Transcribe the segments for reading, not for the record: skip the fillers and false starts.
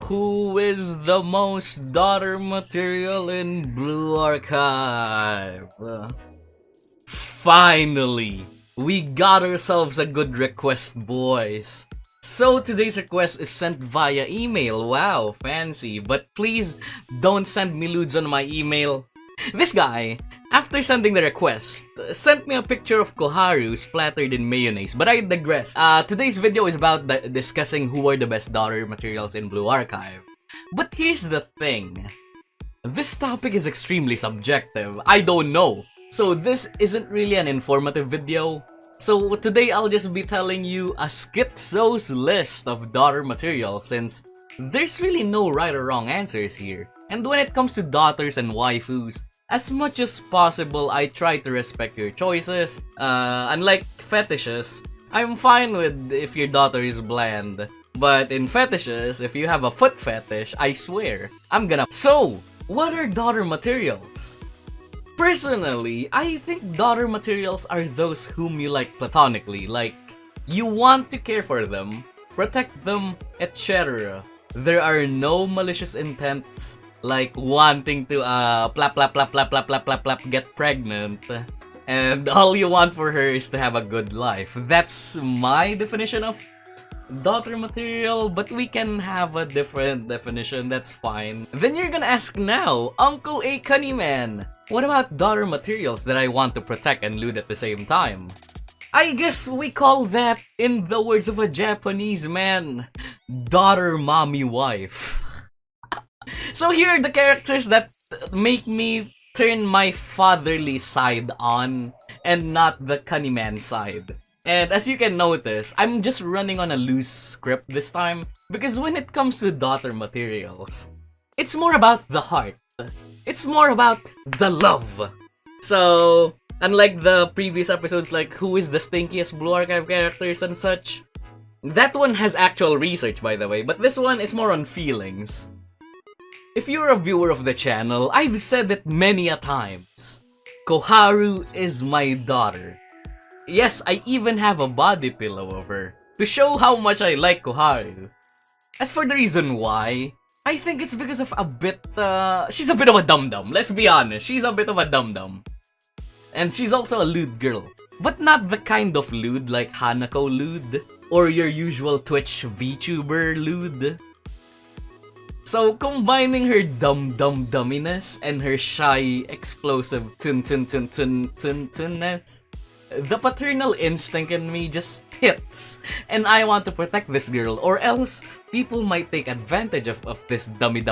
Who is the most daughter material in Blue Archive? Finally, we got ourselves a good request, boys. So today's request is sent via email. Wow, fancy. But please don't send me lewds on my email. This guy, after sending the request, sent me a picture of Koharu splattered in mayonnaise. But I digress. Today's video is about discussing who are the best daughter materials in Blue Archive. But here's the thing. This topic is extremely subjective. I don't know. So this isn't really an informative video. So today I'll just be telling you a schizo's list of daughter material, since there's really no right or wrong answers here. And when it comes to daughters and waifus, as much as possible I try to respect your choices. Unlike fetishes, I'm fine with if your daughter is bland. But in fetishes, if you have a foot fetish, I swear, I'm gonna... So, what are daughter materials? Personally, I think daughter materials are those whom you like platonically, like, you want to care for them, protect them, etc. There are no malicious intents, like wanting to get pregnant, and all you want for her is to have a good life. That's my definition of daughter material, but we can have a different definition, that's fine. Then you're gonna ask now, Uncle A Cunny Man, what about daughter materials that I want to protect and loot at the same time? I guess we call that, in the words of a Japanese man, daughter mommy wife. So here are the characters that make me turn my fatherly side on and not the Cunny Man side. And as you can notice, I'm just running on a loose script this time, because when it comes to daughter materials, it's more about the heart. It's more about the love. So, unlike the previous episodes like who is the stinkiest Blue Archive characters and such, that one has actual research, by the way, but this one is more on feelings. If you're a viewer of the channel, I've said it many a times. Koharu is my daughter. Yes, I even have a body pillow of her to show how much I like Koharu. As for the reason why, I think it's because of she's a bit of a dum-dum, let's be honest, she's a bit of a dum-dum. And she's also a lewd girl, but not the kind of lewd like Hanako lewd, or your usual Twitch VTuber lewd. So combining her dumminess and her shy, explosive tun-ness, the paternal instinct in me just hits, and I want to protect this girl, or else people might take advantage of this dummy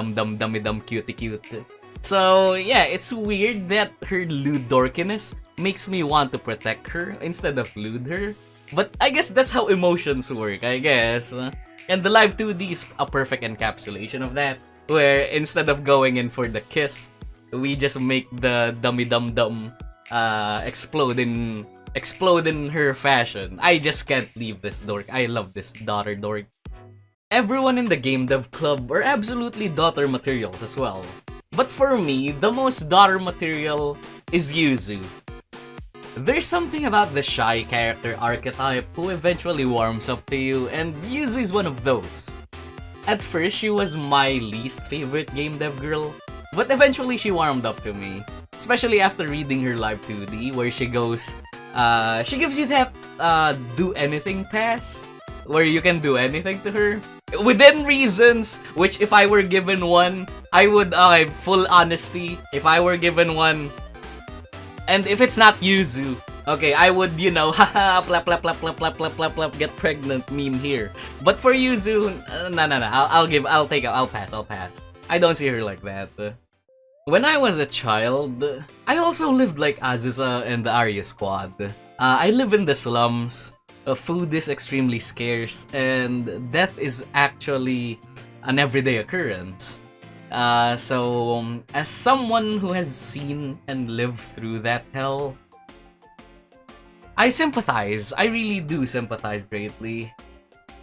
cutie cute. So yeah, it's weird that her lewd dorkiness makes me want to protect her instead of lewd her. But I guess that's how emotions work, I guess. And the live 2D is a perfect encapsulation of that, where instead of going in for the kiss, we just make the dummy explode in her fashion. I just can't leave this dork. I love this daughter dork. Everyone in the game dev club are absolutely daughter materials as well. But for me, the most daughter material is Yuzu. There's something about the shy character archetype who eventually warms up to you, and Yuzu is one of those. At first, she was my least favorite game dev girl, but eventually she warmed up to me. Especially after reading her live 2D, where she goes, she gives you that do anything pass, where you can do anything to her within reasons, which if I were given one, I would, full honesty, if I were given one, and if it's not Yuzu, okay, I would, you know, haha, plap, get pregnant meme here. But for Yuzu, no, I'll pass. I don't see her like that. When I was a child, I also lived like Azusa and the Arya squad. I live in the slums, food is extremely scarce, and death is actually an everyday occurrence. So, as someone who has seen and lived through that hell, I sympathize. I really do sympathize greatly.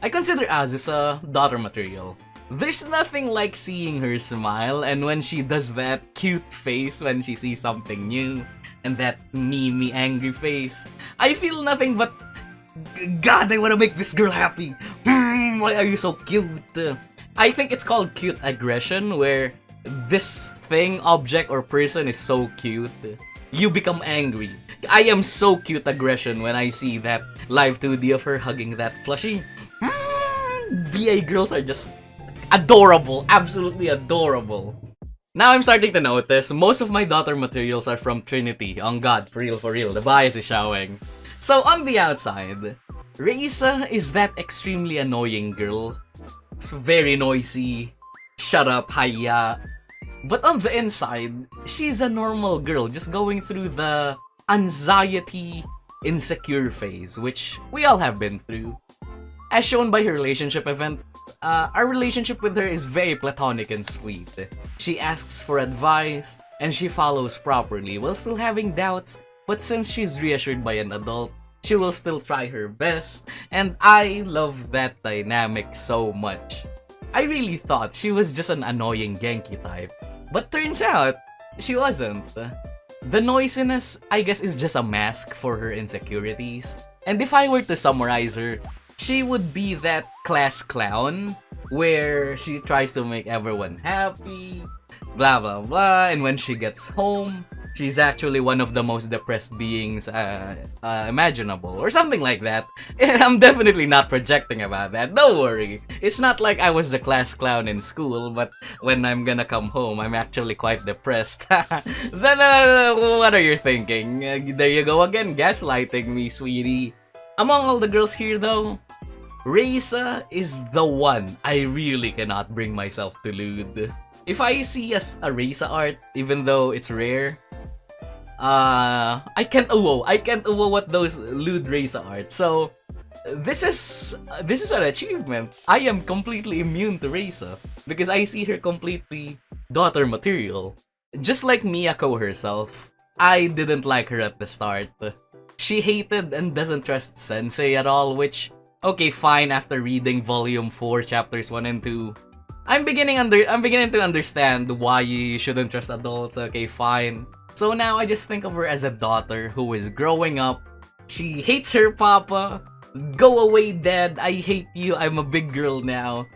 I consider Azusa daughter material. There's nothing like seeing her smile, and when she does that cute face when she sees something new, and that memey angry face, I feel nothing but, God, I wanna make this girl happy. Why are you so cute? I think it's called cute aggression, where this thing, object, or person is so cute, you become angry. I am so cute aggression when I see that live 2D of her hugging that plushie. BA girls are just adorable, absolutely adorable. Now I'm starting to notice most of my daughter materials are from Trinity. On God, for real, the bias is showing. So on the outside, Reisa is that extremely annoying girl. It's very noisy, shut up, hiya. But on the inside, she's a normal girl just going through the anxiety, insecure phase, which we all have been through. As shown by her relationship event, our relationship with her is very platonic and sweet. She asks for advice, and she follows properly while still having doubts, but since she's reassured by an adult, she will still try her best, and I love that dynamic so much. I really thought she was just an annoying Genki type, but turns out, she wasn't. The noisiness, I guess, is just a mask for her insecurities, and if I were to summarize her, she would be that class clown where she tries to make everyone happy, blah blah blah, and when she gets home, she's actually one of the most depressed beings imaginable, or something like that. I'm definitely not projecting about that, don't worry. It's not like I was the class clown in school, but when I'm gonna come home, I'm actually quite depressed. What are you thinking? There you go again, gaslighting me, sweetie. Among all the girls here though, Reisa is the one I really cannot bring myself to lewd. If I see a Reisa art, even though it's rare, I can't uwo what those lewd Reisa art. So this is an achievement. I am completely immune to Reisa because I see her completely daughter material. Just like Miyako herself, I didn't like her at the start. She hated and doesn't trust Sensei at all, which, okay, fine, after reading volume 4 chapters 1 and 2, I'm beginning to understand why you shouldn't trust adults, okay, fine. So now I just think of her as a daughter who is growing up. She hates her papa. Go away, dad, I hate you, I'm a big girl now.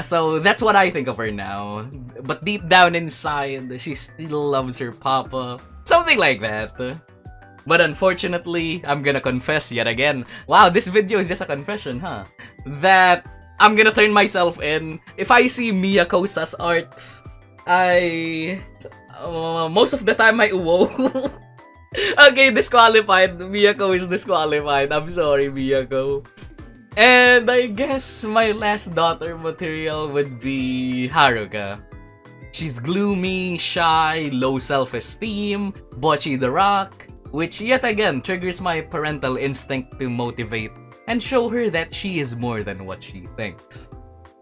So that's what I think of her now. But deep down inside, she still loves her papa. Something like that. But unfortunately, I'm gonna confess yet again. Wow, this video is just a confession, huh? That I'm gonna turn myself in. If I see Miyako's arts, most of the time I uwo. Okay, disqualified. Miyako is disqualified. I'm sorry, Miyako. And I guess my last daughter material would be Haruka. She's gloomy, shy, low self-esteem, botchy the rock, which yet again triggers my parental instinct to motivate and show her that she is more than what she thinks.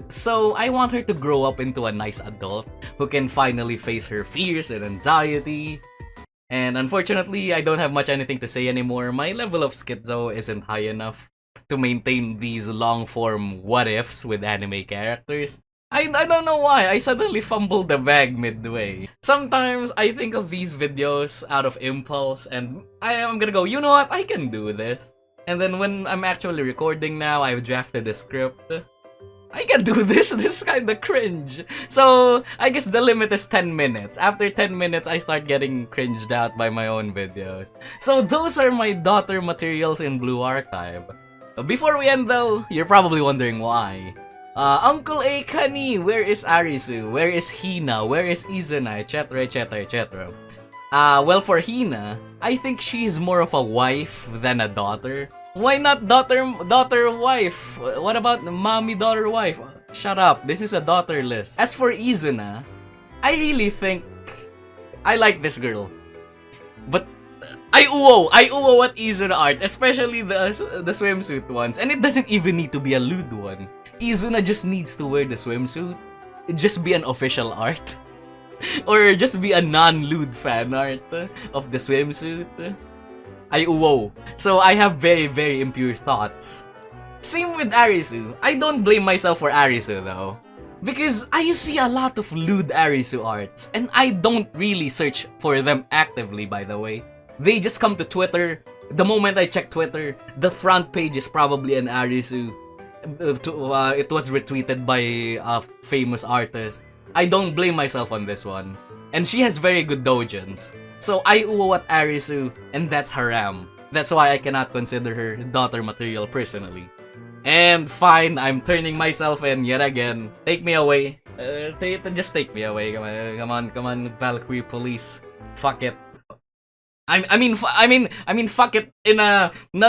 So I want her to grow up into a nice adult who can finally face her fears and anxiety. And unfortunately, I don't have much anything to say anymore. My level of schizo isn't high enough to maintain these long-form what-ifs with anime characters. I don't know why, I suddenly fumbled the bag midway. Sometimes I think of these videos out of impulse and I'm gonna go, you know what, I can do this. And then when I'm actually recording now, I've drafted the script. I can do this, this is kinda cringe. So, I guess the limit is 10 minutes. After 10 minutes, I start getting cringed out by my own videos. So those are my daughter materials in Blue Archive. Before we end though, you're probably wondering why. Uncle A, Cunny, where is Arisu? Where is Hina? Where is Izuna? Etc, etc, etc. Well, for Hina, I think she's more of a wife than a daughter. Why not daughter, wife? What about mommy, daughter, wife? Shut up, this is a daughter list. As for Izuna, I really think I like this girl. But I uwo what Izuna art, especially the swimsuit ones. And it doesn't even need to be a lewd one. Izuna just needs to wear the swimsuit. Just be an official art. Or just be a non-lewd fan art of the swimsuit. I uwo. So I have very, very impure thoughts. Same with Arisu. I don't blame myself for Arisu though. Because I see a lot of lewd Arisu arts. And I don't really search for them actively, by the way. They just come to Twitter. The moment I check Twitter, the front page is probably an Arisu. it was retweeted by a famous artist. I don't blame myself on this one. And she has very good dojins. So I uwat Arisu, and that's haram. That's why I cannot consider her daughter material personally. And fine, I'm turning myself in yet again. Take me away. Just take me away. Come on, Valkyrie police. Fuck it. I mean, fuck it in a no.